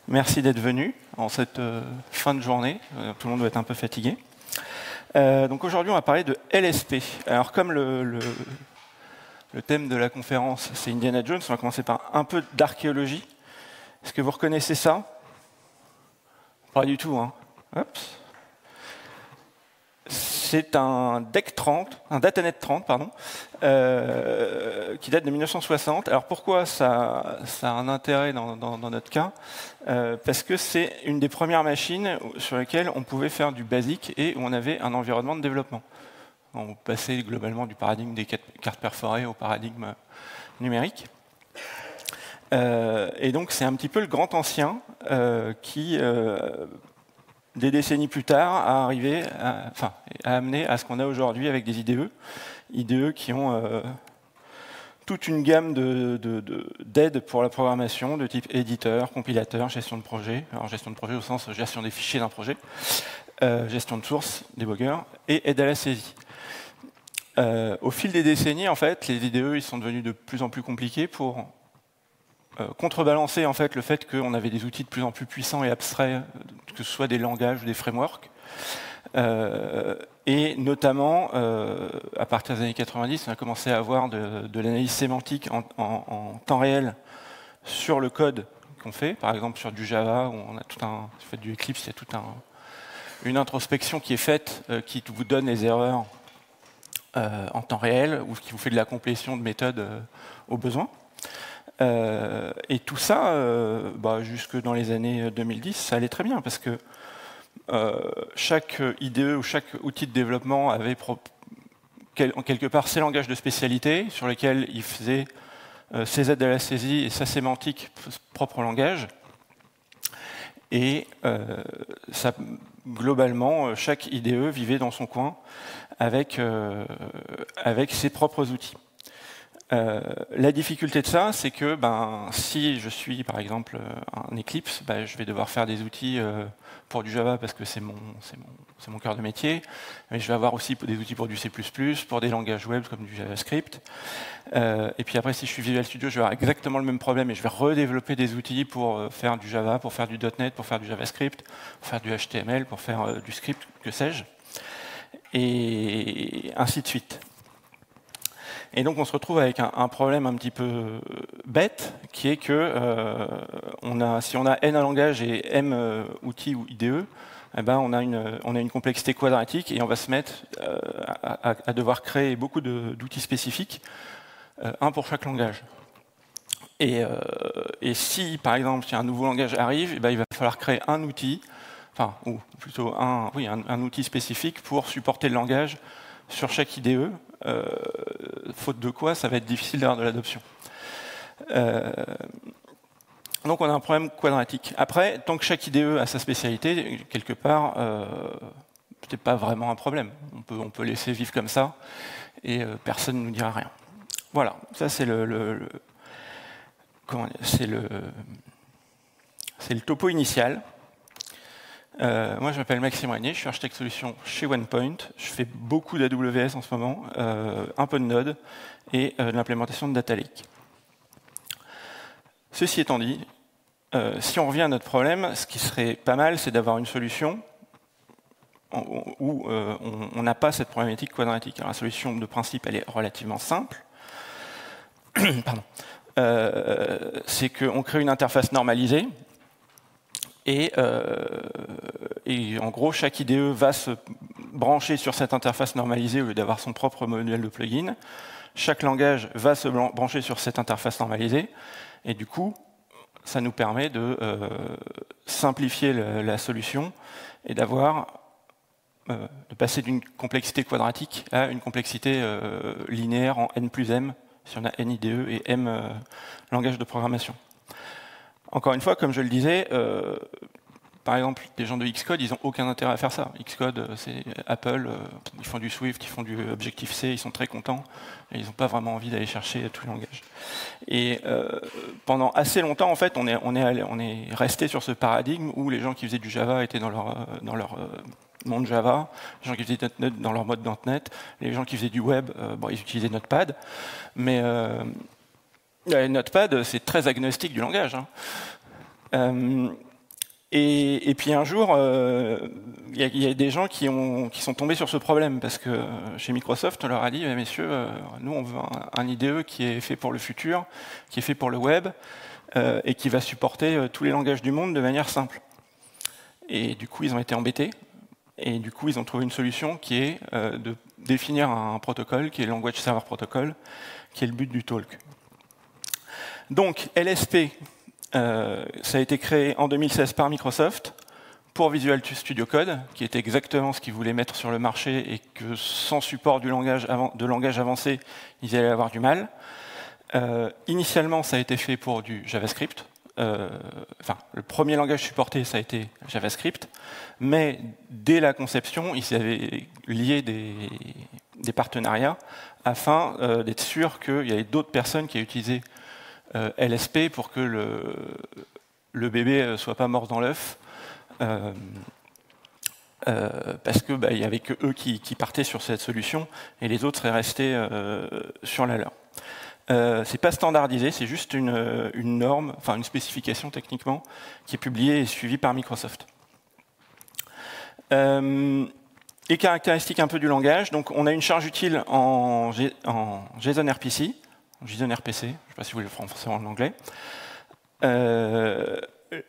Merci d'être venu en cette fin de journée. Tout le monde doit être un peu fatigué. Donc aujourd'hui, on va parler de LSP. Alors comme le thème de la conférence, c'est Indiana Jones, on va commencer par un peu d'archéologie. Est-ce que vous reconnaissez ça? Pas du tout, hein. Oups. C'est un DEC 30, un Datanet 30, pardon, qui date de 1960. Alors pourquoi ça a un intérêt dans notre cas? Parce que c'est une des premières machines sur lesquelles on pouvait faire du basique et où on avait un environnement de développement. On passait globalement du paradigme des cartes perforées au paradigme numérique. Et donc c'est un petit peu le grand ancien qui... des décennies plus tard, a amené à ce qu'on a aujourd'hui avec des IDE qui ont toute une gamme d'aides pour la programmation, de type éditeur, compilateur, gestion de projet. Alors gestion de projet au sens gestion des fichiers d'un projet, gestion de source, debugger, et aide à la saisie. Au fil des décennies, en fait, les IDE ils sont devenus de plus en plus compliqués pour contrebalancer en fait le fait qu'on avait des outils de plus en plus puissants et abstraits, que ce soit des langages ou des frameworks. Et notamment, à partir des années 90, on a commencé à avoir de l'analyse sémantique en temps réel sur le code qu'on fait. Par exemple, sur du Java, où on a fait du Eclipse, il y a toute une introspection qui est faite, qui vous donne les erreurs en temps réel, ou qui vous fait de la complétion de méthodes au besoin. Et tout ça, jusque dans les années 2010, ça allait très bien, parce que chaque IDE ou chaque outil de développement avait en quelque part ses langages de spécialité sur lesquels il faisait ses aides à la saisie et sa sémantique propre langage. Et globalement, chaque IDE vivait dans son coin avec ses propres outils. La difficulté de ça, c'est que si je suis par exemple un Eclipse, je vais devoir faire des outils pour du Java parce que c'est mon cœur de métier, mais je vais avoir aussi des outils pour du C++, pour des langages web comme du JavaScript. Et puis après, si je suis Visual Studio, je vais avoir exactement le même problème et je vais redévelopper des outils pour faire du Java, pour faire du .NET, pour faire du JavaScript, pour faire du HTML, pour faire du script, que sais-je, et ainsi de suite. Et donc on se retrouve avec un problème un petit peu bête, qui est que si on a n langages et m outils ou IDE, on a une complexité quadratique et on va se mettre à devoir créer beaucoup d'outils spécifiques, un pour chaque langage. Et si par exemple si un nouveau langage arrive, il va falloir créer un outil, ou plutôt un outil spécifique pour supporter le langage sur chaque IDE. Faute de quoi, ça va être difficile d'avoir de l'adoption. Donc on a un problème quadratique. Après, tant que chaque IDE a sa spécialité, quelque part, c'est pas vraiment un problème. On peut laisser vivre comme ça et personne ne nous dira rien. Voilà, ça c'est le topo initial. Moi, je m'appelle Maxime Régnier, je suis architecte solution chez OnePoint. Je fais beaucoup d'AWS en ce moment, un peu de Node et de l'implémentation de Data Lake. Ceci étant dit, si on revient à notre problème, ce qui serait pas mal, c'est d'avoir une solution où on n'a pas cette problématique quadratique. Alors, la solution de principe, elle est relativement simple. Pardon. C'est qu'on crée une interface normalisée. Et en gros, chaque IDE va se brancher sur cette interface normalisée au lieu d'avoir son propre modèle de plugin. Chaque langage va se brancher sur cette interface normalisée. Et du coup, ça nous permet de simplifier la solution et de passer d'une complexité quadratique à une complexité linéaire en n plus m, si on a n IDE et m langages de programmation. Encore une fois, comme je le disais, par exemple, les gens de Xcode, ils n'ont aucun intérêt à faire ça. Xcode, c'est Apple, ils font du Swift, ils font du Objective-C, ils sont très contents, et ils n'ont pas vraiment envie d'aller chercher tous les langages. Et pendant assez longtemps, en fait, on est resté sur ce paradigme où les gens qui faisaient du Java étaient dans leur monde Java, les gens qui faisaient .NET dans leur mode .NET, les gens qui faisaient du web, ils utilisaient Notepad, mais Notepad, c'est très agnostique du langage. Et puis un jour, il y a des gens qui sont tombés sur ce problème, parce que chez Microsoft, on leur a dit, messieurs, nous on veut un IDE qui est fait pour le futur, qui est fait pour le web, et qui va supporter tous les langages du monde de manière simple. Et du coup, ils ont été embêtés, et du coup, ils ont trouvé une solution qui est de définir un protocole, qui est le Language Server Protocol, qui est le but du talk. Donc, LSP, ça a été créé en 2016 par Microsoft pour Visual Studio Code, qui était exactement ce qu'ils voulaient mettre sur le marché et que sans support de langage avancé, ils allaient avoir du mal. Initialement, ça a été fait pour du JavaScript. Enfin, le premier langage supporté, ça a été JavaScript, mais dès la conception, ils avaient lié des partenariats afin d'être sûr qu'il y avait d'autres personnes qui utilisaient LSP pour que le bébé ne soit pas mort dans l'œuf, parce que il n'y avait que eux qui partaient sur cette solution et les autres seraient restés sur la leur. C'est pas standardisé, c'est juste une norme, enfin une spécification techniquement, qui est publiée et suivie par Microsoft. Les caractéristiques un peu du langage, donc on a une charge utile en JSON RPC, JSON RPC, je ne sais pas si vous le faites en français ou en anglais.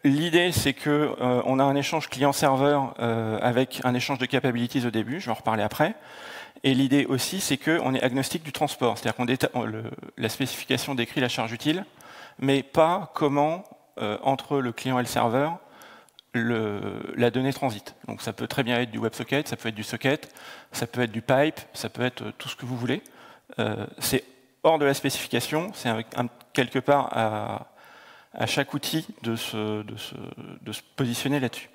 L'idée, c'est qu'on a un échange client-serveur avec un échange de capabilities au début, je vais en reparler après. Et l'idée aussi, c'est qu'on est agnostique du transport, c'est-à-dire que la spécification décrit la charge utile, mais pas comment, entre le client et le serveur, la donnée transite. Donc ça peut très bien être du WebSocket, ça peut être du socket, ça peut être du pipe, ça peut être tout ce que vous voulez. C'est hors de la spécification, c'est quelque part à chaque outil de se positionner là-dessus.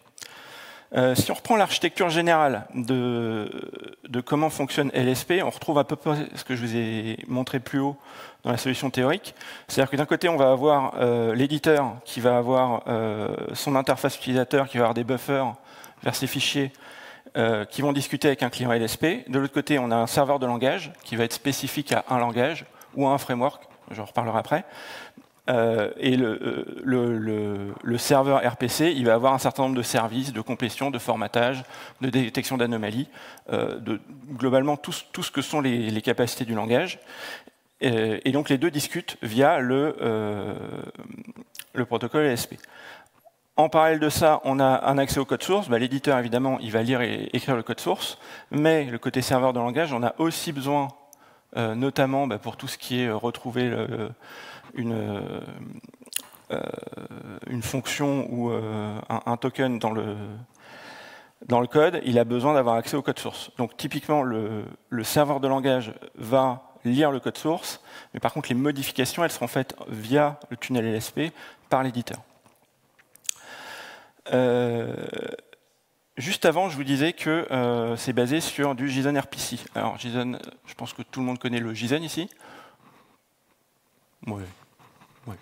Si on reprend l'architecture générale de comment fonctionne LSP, on retrouve à peu près ce que je vous ai montré plus haut dans la solution théorique. C'est-à-dire que d'un côté, on va avoir l'éditeur qui va avoir son interface utilisateur, qui va avoir des buffers vers ses fichiers qui vont discuter avec un client LSP. De l'autre côté, on a un serveur de langage qui va être spécifique à un langage ou à un framework, j'en reparlerai après. Et le serveur RPC, il va avoir un certain nombre de services, de complétion, de formatage, de détection d'anomalies, globalement tout ce que sont les capacités du langage. Et donc les deux discutent via le protocole LSP. En parallèle de ça, on a un accès au code source. L'éditeur, évidemment, il va lire et écrire le code source, mais le côté serveur de langage, on a aussi besoin, notamment pour tout ce qui est retrouver une fonction ou un token dans le code, il a besoin d'avoir accès au code source. Donc typiquement, le serveur de langage va lire le code source, mais par contre les modifications, elles seront faites via le tunnel LSP par l'éditeur. Juste avant, je vous disais que c'est basé sur du JSON RPC. Alors JSON, je pense que tout le monde connaît le JSON ici. Oui. Oui.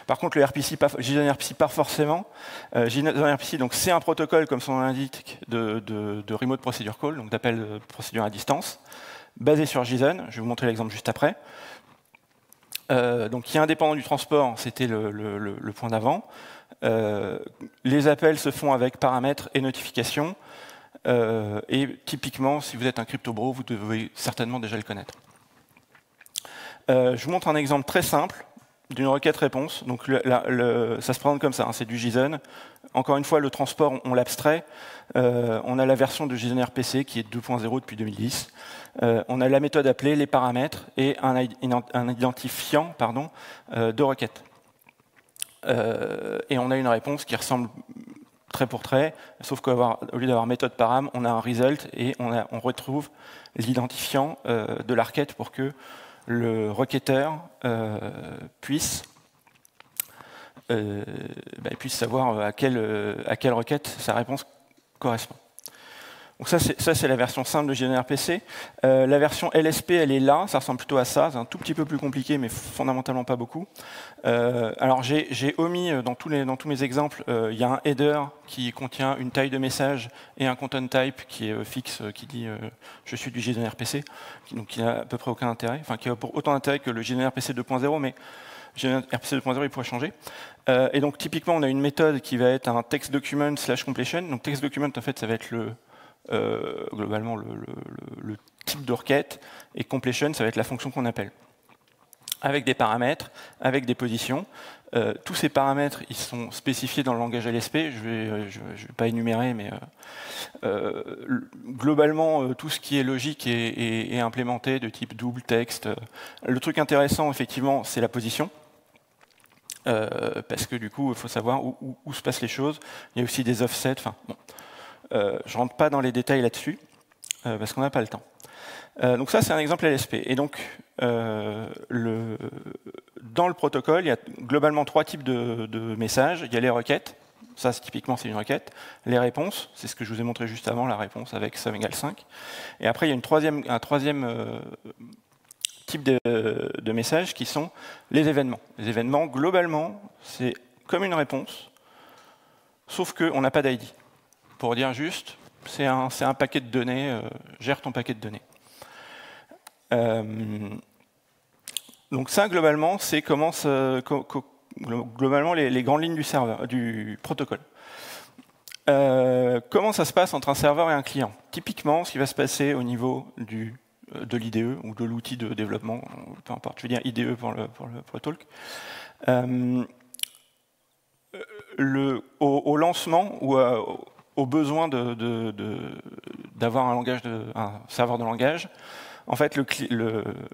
Par contre, le RPC, JSON RPC, pas forcément. JSON RPC, donc c'est un protocole, comme son nom l'indique, de remote procedure call, donc d'appel de procédure à distance, basé sur JSON. Je vais vous montrer l'exemple juste après. Donc, qui est indépendant du transport, c'était le point d'avant. Les appels se font avec paramètres et notifications. Et typiquement, si vous êtes un crypto-bro, vous devez certainement déjà le connaître. Je vous montre un exemple très simple d'une requête-réponse. Donc ça se présente comme ça, hein, c'est du JSON. Encore une fois, le transport, on l'abstrait. On a la version de JSON RPC qui est 2.0 depuis 2010. On a la méthode appelée, les paramètres et un identifiant de requête. Et on a une réponse qui ressemble trait pour trait, sauf qu'au lieu d'avoir méthode param, on a un result et on retrouve l'identifiant de la requête pour que le requêteur puisse savoir à quelle requête sa réponse correspond. Donc ça, c'est la version simple de JSON RPC. La version LSP, elle est là, ça ressemble plutôt à ça. C'est un tout petit peu plus compliqué, mais fondamentalement pas beaucoup. Alors j'ai omis dans tous mes exemples, il y a un header qui contient une taille de message et un content type qui est fixe, qui dit je suis du JSON RPC, donc qui n'a à peu près aucun intérêt, enfin qui a autant d'intérêt que le JSON RPC 2.0, mais RPC 2.0, il pourrait changer. Et donc, typiquement, on a une méthode qui va être un text document / completion. Donc, text document, en fait, ça va être globalement le type de requête, et completion, ça va être la fonction qu'on appelle. Avec des paramètres, avec des positions. Tous ces paramètres, ils sont spécifiés dans le langage LSP. Je vais pas énumérer, mais globalement, tout ce qui est logique est implémenté de type double, texte. Le truc intéressant, effectivement, c'est la position. Parce que du coup, il faut savoir où se passent les choses. Il y a aussi des offsets. Enfin, bon. Je rentre pas dans les détails là-dessus, parce qu'on n'a pas le temps. Donc ça, c'est un exemple LSP. Et donc, dans le protocole, il y a globalement 3 types de messages. Il y a les requêtes, ça typiquement c'est une requête. Les réponses, c'est ce que je vous ai montré juste avant, la réponse avec sum égale 5. Et après, il y a un troisième type de messages qui sont les événements. Les événements, globalement, c'est comme une réponse, sauf qu'on n'a pas d'ID. Pour dire juste, c'est un paquet de données, gère ton paquet de données. Donc ça, globalement, c'est globalement les grandes lignes du serveur, du protocole. Comment ça se passe entre un serveur et un client? Typiquement, ce qui va se passer au niveau de l'IDE ou de l'outil de développement, peu importe, je veux dire IDE pour le talk. Au lancement ou au besoin d'avoir un serveur de langage, en fait, le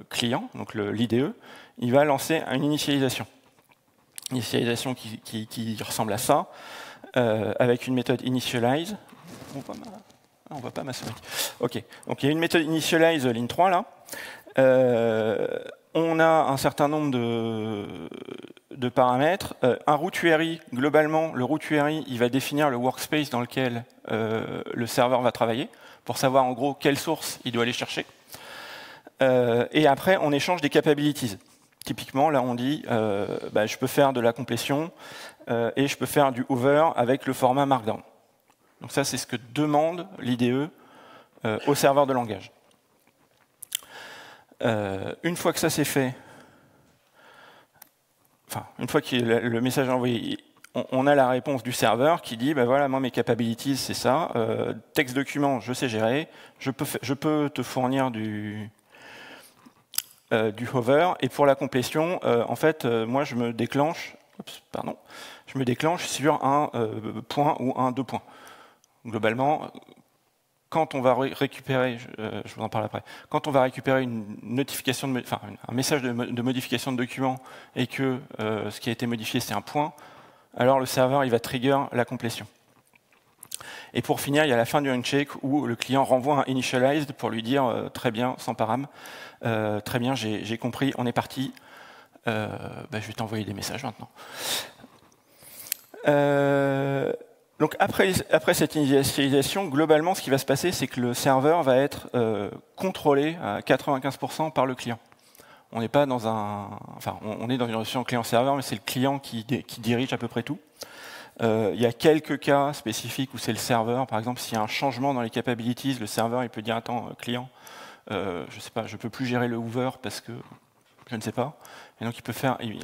client, donc l'IDE, il va lancer une initialisation. Une initialisation qui ressemble à ça, avec une méthode initialize. On ne voit pas ma souris. OK. Donc il y a une méthode initialize ligne 3 là. On a un certain nombre de paramètres. Un root URI, globalement, le root URI, il va définir le workspace dans lequel le serveur va travailler, pour savoir en gros quelle source il doit aller chercher. Et après, on échange des capabilities. Typiquement, là, on dit, je peux faire de la complétion et je peux faire du hover avec le format Markdown. Donc ça, c'est ce que demande l'IDE au serveur de langage. Une fois que ça c'est fait, une fois que le message est envoyé, on a la réponse du serveur qui dit, voilà, moi mes capabilities, c'est ça. Texte document, je sais gérer. Je peux te fournir du hover, et pour la complétion, en fait, moi je me déclenche sur un point ou un 2 points. Globalement, quand on va récupérer, je vous en parle après, quand on va récupérer une notification, un message de modification de document et que ce qui a été modifié c'est un point, alors le serveur il va trigger la complétion. Et pour finir, il y a la fin du uncheck où le client renvoie un initialized pour lui dire très bien, sans param, très bien, j'ai compris, on est parti, je vais t'envoyer des messages maintenant. Donc après cette initialisation, globalement, ce qui va se passer, c'est que le serveur va être contrôlé à 95% par le client. On n'est pas dans on est dans une relation client-serveur, mais c'est le client qui dirige à peu près tout. Il y a quelques cas spécifiques où c'est le serveur. Par exemple, s'il y a un changement dans les capabilities, le serveur il peut dire attends, client, je sais pas, je peux plus gérer le hover parce que je ne sais pas. Et donc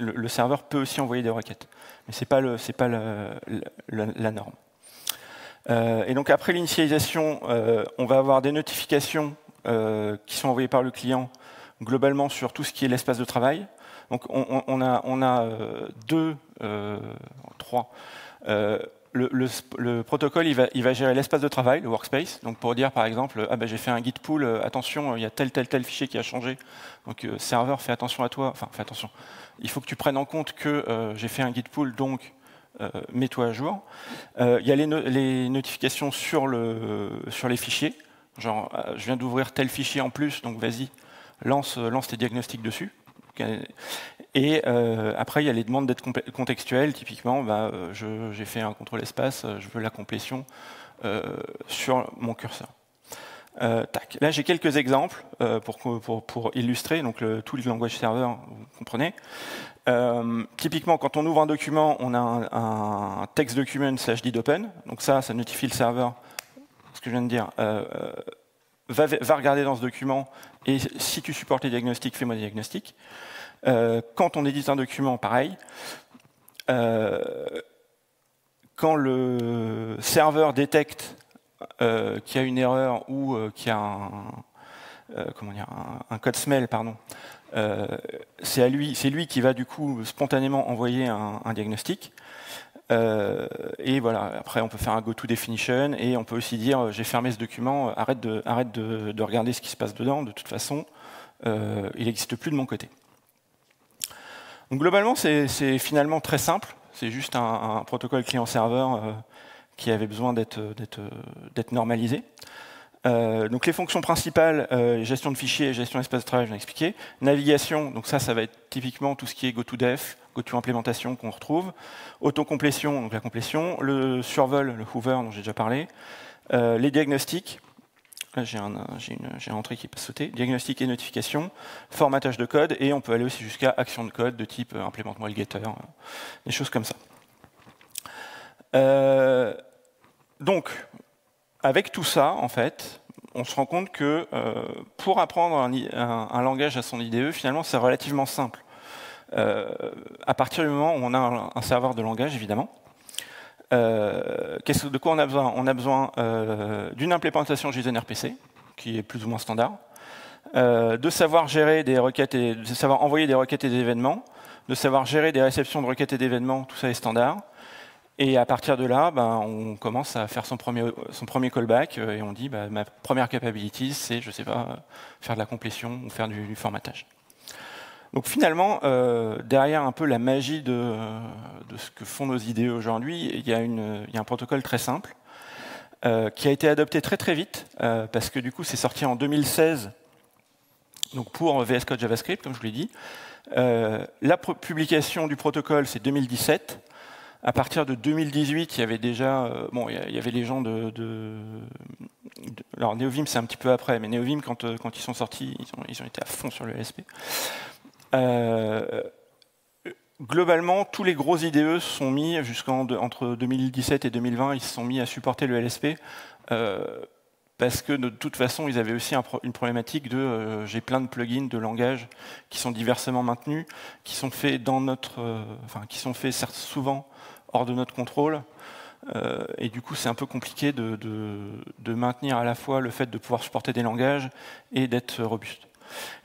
le serveur peut aussi envoyer des requêtes, mais c'est pas la norme. Et donc après l'initialisation, on va avoir des notifications qui sont envoyées par le client globalement sur tout ce qui est l'espace de travail. Donc on a trois. Le protocole il va gérer l'espace de travail, le workspace. Donc pour dire par exemple, j'ai fait un git pull, attention, il y a tel fichier qui a changé. Donc serveur, fais attention à toi. Fais attention. Il faut que tu prennes en compte que j'ai fait un git pull, donc mets-toi à jour. Il y a les notifications sur les fichiers. Genre, je viens d'ouvrir tel fichier en plus, donc vas-y, lance tes diagnostics dessus. Et après, il y a les demandes d'être contextuelles. Typiquement, j'ai fait un contrôle espace, je veux la complétion sur mon curseur. Là, j'ai quelques exemples pour illustrer. Donc, tout le language server, vous comprenez. Typiquement, quand on ouvre un document, on a un text document /did open. Donc ça notifie le serveur. Ce que je viens de dire. Va regarder dans ce document et si tu supportes les diagnostics, fais-moi des diagnostics. Quand on édite un document, pareil. Quand le serveur détecte qu'il y a une erreur ou qu'il y a un code smell, pardon, c'est lui qui va du coup spontanément envoyer un diagnostic. Et voilà, après on peut faire un go-to-definition et on peut aussi dire j'ai fermé ce document, arrête de regarder ce qui se passe dedans, de toute façon, il n'existe plus de mon côté. Donc globalement, c'est finalement très simple. C'est juste un protocole client-serveur qui avait besoin d'être normalisé. Donc les fonctions principales, gestion de fichiers et gestion d'espace de travail, je l'ai expliqué. Navigation, donc ça va être typiquement tout ce qui est GoToDef, GoToImplémentation qu'on retrouve. Autocomplétion, donc la complétion. Le survol, le hover dont j'ai déjà parlé. Les diagnostics. Là, j'ai un entrée qui peut sauter. Diagnostic et notification, formatage de code, et on peut aller aussi jusqu'à action de code de type implémente-moi le getter, des choses comme ça. Donc, avec tout ça, en fait, on se rend compte que pour apprendre un langage à son IDE, finalement, c'est relativement simple. À partir du moment où on a un serveur de langage, évidemment. De quoi on a besoin? On a besoin d'une implémentation JSON RPC, qui est plus ou moins standard, de savoir gérer des requêtes et de savoir envoyer des requêtes et des événements, de savoir gérer des réceptions de requêtes et d'événements, tout ça est standard. Et à partir de là, on commence à faire son premier callback et on dit ma première capability, c'est, je sais pas, faire de la complétion ou faire du formatage. Donc finalement, derrière un peu la magie de ce que font nos IDE aujourd'hui, il y a un protocole très simple qui a été adopté très très vite parce que du coup c'est sorti en 2016 donc pour VS Code JavaScript, comme je vous l'ai dit. La publication du protocole, c'est 2017. À partir de 2018, il y avait déjà, il y avait les gens alors NeoVim c'est un petit peu après, mais NeoVim quand ils sont sortis, ils ont été à fond sur le LSP. Globalement, tous les gros IDE se sont mis entre 2017 et 2020, ils se sont mis à supporter le LSP parce que de toute façon, ils avaient aussi une problématique de j'ai plein de plugins de langage qui sont diversement maintenus, qui sont faits qui sont faits certes souvent hors de notre contrôle. Et du coup, c'est un peu compliqué de maintenir à la fois le fait de pouvoir supporter des langages et d'être robuste.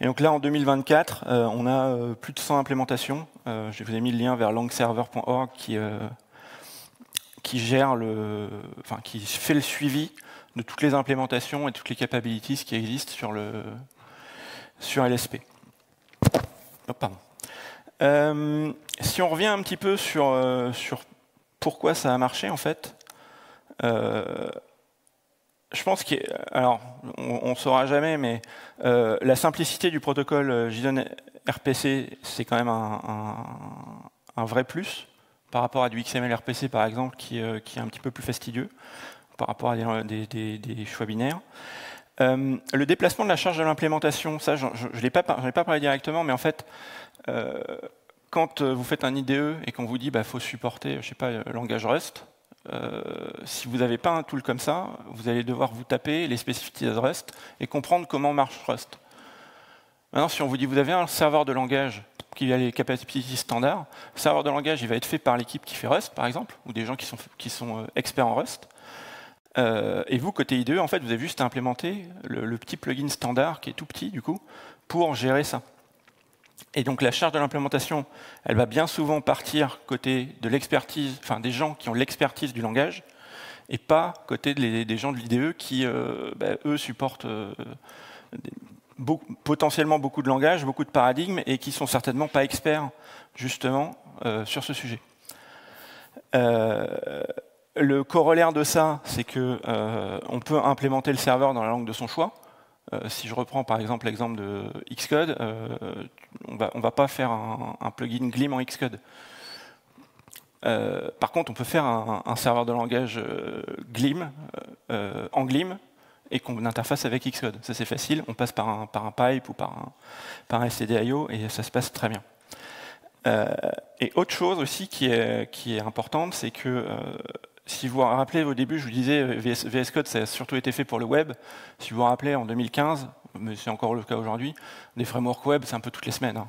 Et donc là, en 2024, on a plus de 100 implémentations. Je vous ai mis le lien vers langserver.org qui qui fait le suivi de toutes les implémentations et toutes les capabilities qui existent sur LSP. Oh, pardon. Si on revient un petit peu sur pourquoi ça a marché, en fait, je pense alors, on ne saura jamais, mais la simplicité du protocole JSON RPC, c'est quand même un vrai plus par rapport à du XML RPC, par exemple, qui est un petit peu plus fastidieux par rapport à des choix binaires. Le déplacement de la charge de l'implémentation, ça, je n'ai pas parlé directement, mais en fait, quand vous faites un IDE et qu'on vous dit faut supporter, je sais pas, le langage Rust, si vous n'avez pas un tool comme ça, vous allez devoir vous taper les spécificités de Rust et comprendre comment marche Rust. Maintenant, si on vous dit vous avez un serveur de langage qui a les capacités standards, le serveur de langage il va être fait par l'équipe qui fait Rust, par exemple, ou des gens qui sont experts en Rust. Et vous, côté IDE, en fait, vous avez juste à implémenter le petit plugin standard qui est tout petit, du coup, pour gérer ça. Et donc la charge de l'implémentation, elle va bien souvent partir côté de l'expertise, des gens qui ont l'expertise du langage, et pas côté des gens de l'IDE qui, eux, supportent potentiellement beaucoup de langages, beaucoup de paradigmes, et qui sont certainement pas experts, justement, sur ce sujet. Le corollaire de ça, c'est que on peut implémenter le serveur dans la langue de son choix. Si je reprends par exemple l'exemple de Xcode, on va pas faire un plugin Glim en Xcode. Par contre, on peut faire un serveur de langage Glim en Glim et qu'on interface avec Xcode. Ça c'est facile, on passe par un pipe ou par un stdio et ça se passe très bien. Et autre chose aussi qui est importante, c'est que si vous vous rappelez au début, je vous disais VS Code ça a surtout été fait pour le web. Si vous vous rappelez en 2015, mais c'est encore le cas aujourd'hui, des frameworks web c'est un peu toutes les semaines.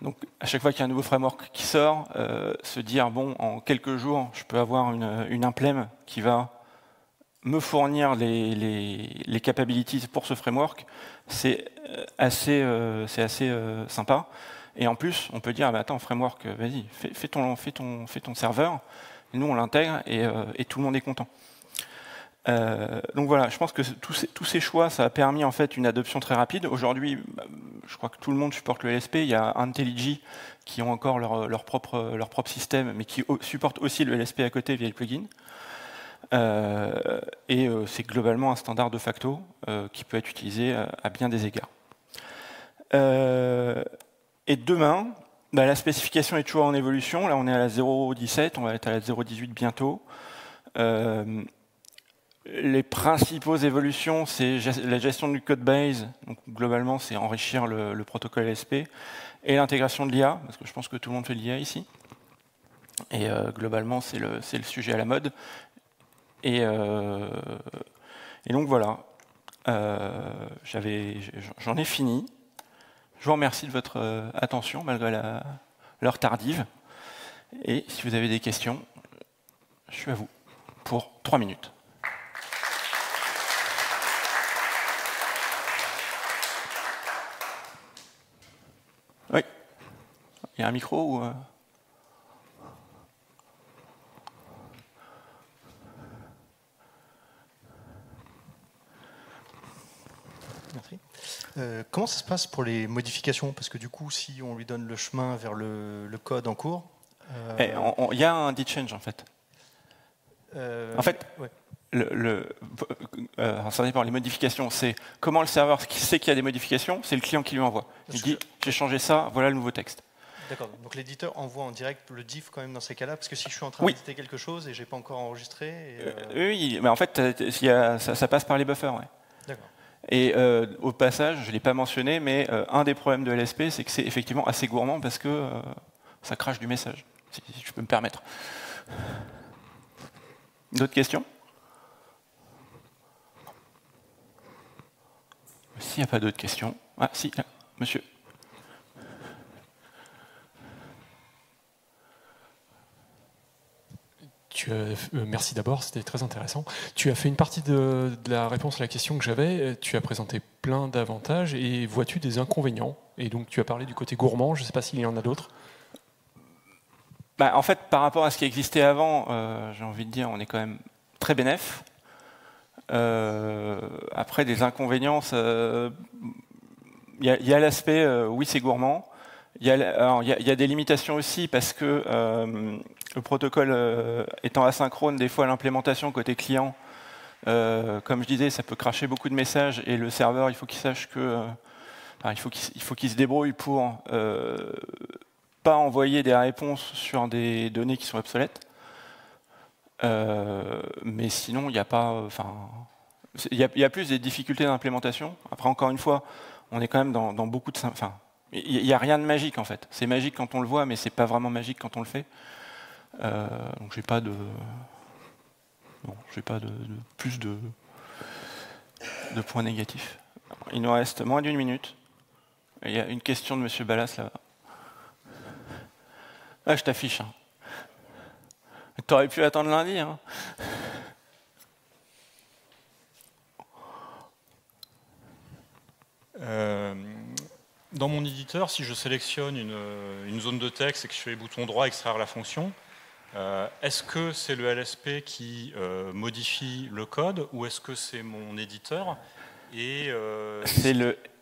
Donc à chaque fois qu'il y a un nouveau framework qui sort, se dire bon, en quelques jours, je peux avoir une implème qui va me fournir les capabilities pour ce framework, c'est assez sympa. Et en plus, on peut dire ah bah attends, framework, vas-y, fais ton serveur, et nous on l'intègre et tout le monde est content. Donc voilà, je pense que tous ces choix, ça a permis en fait une adoption très rapide. Aujourd'hui, je crois que tout le monde supporte le LSP. Il y a IntelliJ qui ont encore leur propre système, mais qui supportent aussi le LSP à côté via le plugin. Et c'est globalement un standard de facto qui peut être utilisé à bien des égards. Et demain, la spécification est toujours en évolution. Là, on est à la 0.17, on va être à la 0.18 bientôt. Les principaux évolutions, c'est la gestion du code base. Donc, globalement, c'est enrichir le protocole LSP et l'intégration de l'IA, parce que je pense que tout le monde fait de l'IA ici. Et globalement, c'est le sujet à la mode. Et donc voilà, j'en ai fini. Je vous remercie de votre attention malgré l'heure tardive. Et si vous avez des questions, je suis à vous pour 3 minutes. Oui. Il y a un micro ou Merci. Comment ça se passe pour les modifications? Parce que du coup, si on lui donne le chemin vers le code en cours... Il y a un dit change en fait. En fait, ouais. ça dépend, les modifications, c'est comment le serveur qui sait qu'il y a des modifications, c'est le client qui lui envoie. Il dit, j'ai changé ça, voilà le nouveau texte. D'accord, donc l'éditeur envoie en direct le diff quand même dans ces cas-là, parce que si je suis en train d'éditer quelque chose et je n'ai pas encore enregistré... Oui, mais en fait, ça passe par les buffers. Ouais. D'accord. Et au passage, je ne l'ai pas mentionné, mais un des problèmes de LSP, c'est que c'est effectivement assez gourmand parce que ça crache du message, si je peux me permettre. D'autres questions? S'il n'y a pas d'autres questions... Ah, si, là, monsieur. Merci d'abord, c'était très intéressant. Tu as fait une partie de la réponse à la question que j'avais. Tu as présenté plein d'avantages et vois-tu des inconvénients? Et donc tu as parlé du côté gourmand, je ne sais pas s'il y en a d'autres. En fait, par rapport à ce qui existait avant, j'ai envie de dire, on est quand même très bénéf. Après, des inconvénients, il y a l'aspect, oui, c'est gourmand. Il y a des limitations aussi parce que le protocole étant asynchrone, des fois l'implémentation côté client, comme je disais, ça peut cracher beaucoup de messages et le serveur, il faut qu'il sache que, il faut qu'il se débrouille pour pas envoyer des réponses sur des données qui sont obsolètes. Mais sinon, il n'y a pas, il y a plus des difficultés d'implémentation. Après, encore une fois, on est quand même dans beaucoup de, il n'y a rien de magique en fait. C'est magique quand on le voit, mais c'est pas vraiment magique quand on le fait. Donc j'ai pas de plus de points négatifs. Il nous reste moins d'1 minute. Il y a une question de Monsieur Ballas là-bas. Ah, je t'affiche. Hein. T'aurais pu attendre lundi. Hein. Dans mon éditeur, si je sélectionne une zone de texte et que je fais bouton droit extraire la fonction, est-ce que c'est le LSP qui modifie le code ou est-ce que c'est mon éditeur? Et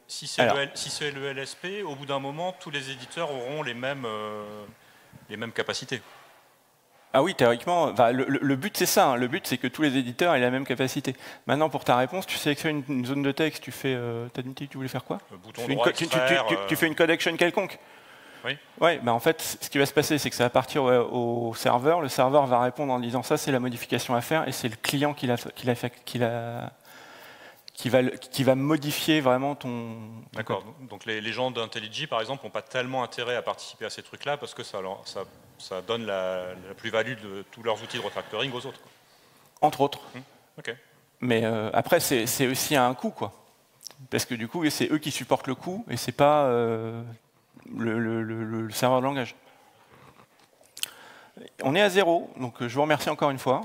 si c'est le LSP, au bout d'un moment, tous les éditeurs auront les mêmes capacités. Ah oui, théoriquement, le but c'est ça. Hein. Le but c'est que tous les éditeurs aient la même capacité. Maintenant, pour ta réponse, tu sélectionnes une zone de texte, tu fais. T'as dit que tu voulais faire quoi? Bouton droit extraire, tu fais une code action quelconque. Oui. Ouais, en fait, ce qui va se passer, c'est que ça va partir au serveur. Le serveur va répondre en disant ça, c'est la modification à faire, et c'est le client qui va modifier vraiment ton. D'accord. Donc les gens d'IntelliJ, par exemple, n'ont pas tellement intérêt à participer à ces trucs-là parce que ça donne la plus-value de tous leurs outils de refactoring aux autres. Quoi. Entre autres. Ok. Mais après, c'est aussi à un coût, quoi. Parce que du coup, c'est eux qui supportent le coût, et c'est pas. le serveur de langage. On est à 0, donc je vous remercie encore une fois.